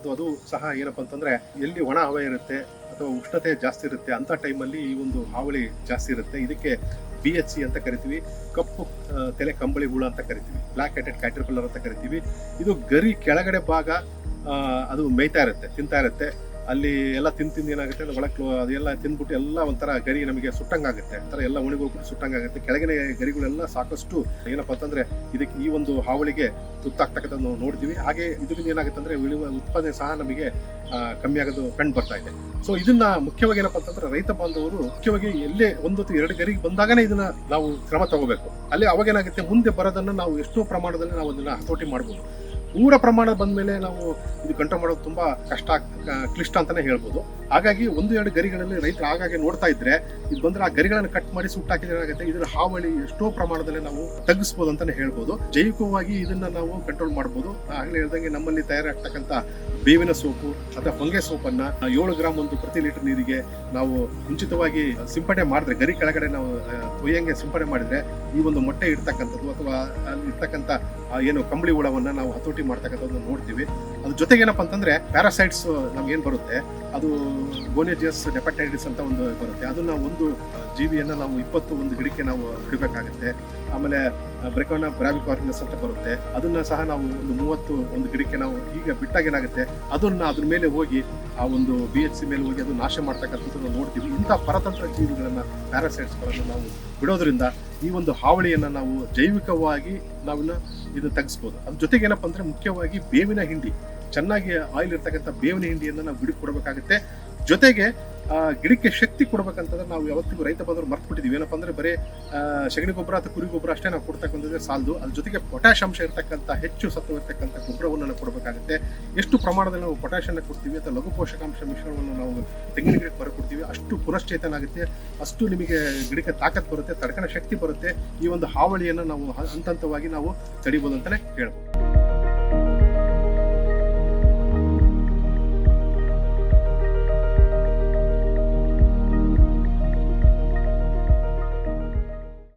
ಮಾಡ್ತಕ್ಕಂಥದ್ದು. ಅದು ಸಹ ಏನಪ್ಪ ಅಂತಂದ್ರೆ ಎಲ್ಲಿ ಒಣ ಹವೆ ಇರುತ್ತೆ ಅಥವಾ ಉಷ್ಣತೆ ಜಾಸ್ತಿ ಇರುತ್ತೆ ಅಂತ ಟೈಮಲ್ಲಿ ಈ ಒಂದು ಹಾವಳಿ ಜಾಸ್ತಿ ಇರುತ್ತೆ. ಇದಕ್ಕೆ BHC ಅಂತ ಕರಿತೀವಿ, ಕಪ್ಪು ತಲೆ ಕಂಬಳಿ ಹುಳ ಅಂತ ಕರಿತೀವಿ, ಬ್ಲ್ಯಾಕ್ ಹೆಡೆಡ್ ಕ್ಯಾಟರ್ಪಿಲ್ಲರ್ ಅಂತ ಕರಿತೀವಿ. ಇದು ಗರಿ ಕೆಳಗಡೆ ಭಾಗ ಅದು ಮೇಯ್ತಾ ಇರುತ್ತೆ, ತಿಂತಾ ಇರುತ್ತೆ. ಅಲ್ಲಿ ಎಲ್ಲ ತಿಂದು ಏನಾಗುತ್ತೆ ಅಂದ್ರೆ ಒಳಕ್ಕೆ ಅದೆಲ್ಲ ತಿಂದ್ಬಿಟ್ಟು ಎಲ್ಲ ಒಂಥರ ಗರಿ ನಮಗೆ ಸುಟ್ಟಂಗಾಗುತ್ತೆ, ಒಂಥರ ಎಲ್ಲ ಒಣಗೋಗ್ಬಿಟ್ಟು ಸುಟ್ಟಂಗಾಗುತ್ತೆ. ಕೆಳಗಿನ ಗರಿಗಳೆಲ್ಲ ಸಾಕಷ್ಟು ಏನಪ್ಪ ಅಂತಂದ್ರೆ ಇದಕ್ಕೆ ಈ ಒಂದು ಹಾವಳಿಗೆ ತುತ್ತಾಗ್ತಕ್ಕಂಥದ್ದು ನಾವು ನೋಡ್ತೀವಿ. ಹಾಗೆ ಇದರಿಂದ ಏನಾಗುತ್ತೆ ಅಂದ್ರೆ ಉತ್ಪಾದನೆ ಸಹ ನಮಗೆ ಕಮ್ಮಿ ಆಗೋದು ಕಂಡು ಬರ್ತಾ ಇದೆ. ಸೊ ಇದನ್ನ ಮುಖ್ಯವಾಗಿ ಏನಪ್ಪ ಅಂತಂದ್ರೆ ರೈತ ಬಾಂಧವರು ಮುಖ್ಯವಾಗಿ ಎಲ್ಲೇ 1-2 ಗರಿಗೆ ಬಂದಾಗನೇ ಇದನ್ನ ನಾವು ಕ್ರಮ ತಗೋಬೇಕು. ಅಲ್ಲಿ ಅವಾಗ ಏನಾಗುತ್ತೆ, ಮುಂದೆ ಬರೋದನ್ನ ನಾವು ಎಷ್ಟೋ ಪ್ರಮಾಣದಲ್ಲಿ ನಾವು ಅದನ್ನ ಹತೋಟಿ ಮಾಡ್ಬೋದು. ಪೂರ ಪ್ರಮಾಣ ಬಂದ್ಮೇಲೆ ನಾವು ಇದು ಕಂಟ್ರೋಲ್ ಮಾಡೋದು ತುಂಬಾ ಕ್ಲಿಷ್ಟ ಅಂತಾನೆ ಹೇಳ್ಬೋದು. ಹಾಗಾಗಿ 1-2 ಗರಿಗಳಲ್ಲಿ ರೈತರು ಆಗಾಗ್ಗೆ ನೋಡ್ತಾ ಇದ್ರೆ ಇದು ಬಂದ್ರೆ ಆ ಗರಿಗಳನ್ನು ಕಟ್ ಮಾಡಿ ಸುಟ್ಟಾಕಿದ್ರೆ ಏನಾಗುತ್ತೆ, ಇದರ ಹಾವಳಿ ಎಷ್ಟೋ ಪ್ರಮಾಣದಲ್ಲಿ ನಾವು ತಗ್ಗಿಸ್ಬೋದು ಅಂತಾನೆ ಹೇಳ್ಬೋದು. ಜೈವಿಕವಾಗಿ ಇದನ್ನ ನಾವು ಕಂಟ್ರೋಲ್ ಮಾಡ್ಬೋದು. ಆಗ್ಲೇ ಹೇಳ್ದಂಗೆ ನಮ್ಮಲ್ಲಿ ತಯಾರಾಗ್ತಕ್ಕಂಥ ಬೇವಿನ ಸೋಪು ಅಥವಾ ಹೊಂಗೆ ಸೋಪನ್ನ 7 ಗ್ರಾಮ್ ಒಂದು ಪ್ರತಿ ಲೀಟರ್ ನೀರಿಗೆ ನಾವು ಮುಂಚಿತವಾಗಿ ಸಿಂಪಡಣೆ ಮಾಡಿದ್ರೆ, ಗರಿ ಕೆಳಗಡೆ ನಾವು ಕೊಯ್ಯಂಗೆ ಸಿಂಪಡಣೆ ಮಾಡಿದ್ರೆ ಈ ಒಂದು ಮೊಟ್ಟೆ ಇಡ್ತಕ್ಕಂಥದ್ದು ಅಥವಾ ಅಲ್ಲಿ ಇರ್ತಕ್ಕಂಥ ಏನು ಕಂಬಳಿ ಹುಳವನ್ನ ನಾವು ಹತೋಟಿ ಮಾಡ್ತಕ್ಕಂಥದ್ದು ನೋಡ್ತೀವಿ. ಅದ್ರ ಜೊತೆಗೆ ಏನಪ್ಪಾ ಅಂತಂದ್ರೆ ಪ್ಯಾರಾಸೈಟ್ಸ್ ನಮ್ಗೆ ಏನ್ ಬರುತ್ತೆ, ಅದು ಗೋನಿಜಿಯಸ್ ಹೆಪಟೈಟಿಸ್ ಅಂತ ಒಂದು ಬರುತ್ತೆ. ಅದನ್ನ ಒಂದು ಜೀವಿಯನ್ನ ನಾವು 21 ಗಿಡಕ್ಕೆ ನಾವು ಇಡಬೇಕಾಗುತ್ತೆ. ಆಮೇಲೆ ಬ್ರೆಕೋನಾ ಬ್ರಾವಿಕಾರ್ನಿಸ್ ಅಂತ ಬರುತ್ತೆ, ಅದನ್ನ ಸಹ ನಾವು ಒಂದು 31 ಗಿಡಕ್ಕೆ ನಾವು ಈಗ ಬಿಟ್ಟಾಗ ಏನಾಗುತ್ತೆ, ಅದನ್ನ ಅದ್ರ ಮೇಲೆ ಹೋಗಿ ಆ ಒಂದು BHC ಮೇಲೆ ಹೋಗಿ ಅದು ನಾಶ ಮಾಡ್ತಕ್ಕಂಥದ್ದು ನಾವು ನೋಡ್ತೀವಿ. ಇಂಥ ಪರತಂತ್ರ ಜೀವಿಗಳನ್ನ ಪ್ಯಾರಾಸೈಟ್ಸ್ಗಳನ್ನು ನಾವು ಬಿಡೋದ್ರಿಂದ ಈ ಒಂದು ಹಾವಳಿಯನ್ನ ನಾವು ಜೈವಿಕವಾಗಿ ನಾವನ್ನ ಇದು ತಗ್ಗಿಸ್ಬೋದು. ಅದ್ರ ಜೊತೆಗೆ ಏನಪ್ಪಾ ಅಂದ್ರೆ ಮುಖ್ಯವಾಗಿ ಬೇವಿನ ಹಿಂಡಿ, ಚೆನ್ನಾಗಿ ಆಯಿಲ್ ಇರ್ತಕ್ಕಂಥ ಬೇವಿನ ಹಿಂಡಿಯನ್ನ ನಾವು ಗಿಡಕ್ಕೆ ಕೊಡಬೇಕಾಗುತ್ತೆ. ಜೊತೆಗೆ ಗಿಡಕ್ಕೆ ಶಕ್ತಿ ಕೊಡ್ಬೇಕಂತಂದ್ರೆ ನಾವು ಯಾವತ್ತಿಗೂ ರೈತ ಬಂದವರು ಮರ್ತ್ಬಿಟ್ಟಿದೀವಿ. ಏನಪ್ಪಾ ಅಂದ್ರೆ ಬರೀ ಸಗಣಿ ಗೊಬ್ಬರ ಅಥವಾ ಕುರಿ ಗೊಬ್ಬರ ಅಷ್ಟೇ ನಾವು ಕೊಡ್ತಕ್ಕಂಥದ್ದೇ ಸಾಲದು. ಅದ್ರ ಜೊತೆಗೆ ಪೊಟ್ಯಾಶ್ ಅಂಶ ಇರ್ತಕ್ಕಂಥ ಹೆಚ್ಚು ಸತ್ವ ಇರ್ತಕ್ಕಂಥ ಗೊಬ್ಬರವನ್ನು ನಾವು ಕೊಡಬೇಕಾಗುತ್ತೆ. ಎಷ್ಟು ಪ್ರಮಾಣದಲ್ಲಿ ನಾವು ಪೊಟ್ಯಾಶನ್ನ ಕೊಡ್ತೀವಿ ಅಥವಾ ಲಘು ಪೋಷಕಾಂಶ ಮಿಶ್ರಣವನ್ನು ನಾವು ತೆಂಗಿನ ಗಿಡಕ್ಕೆ ಬರಕೊಡ್ತೀವಿ, ಅಷ್ಟು ಪುನಶ್ಚೇತನ ಆಗುತ್ತೆ, ಅಷ್ಟು ನಿಮಗೆ ಗಿಡಕ್ಕೆ ತಾಕತ್ ಬರುತ್ತೆ, ತಡ್ಕಣ ಶಕ್ತಿ ಬರುತ್ತೆ. ಈ ಒಂದು ಹಾವಳಿಯನ್ನು ನಾವು ಹಂತವಾಗಿ ನಾವು ತಡಿಬೋದು ಅಂತಾನೆ ಹೇಳ್ಬೋದು.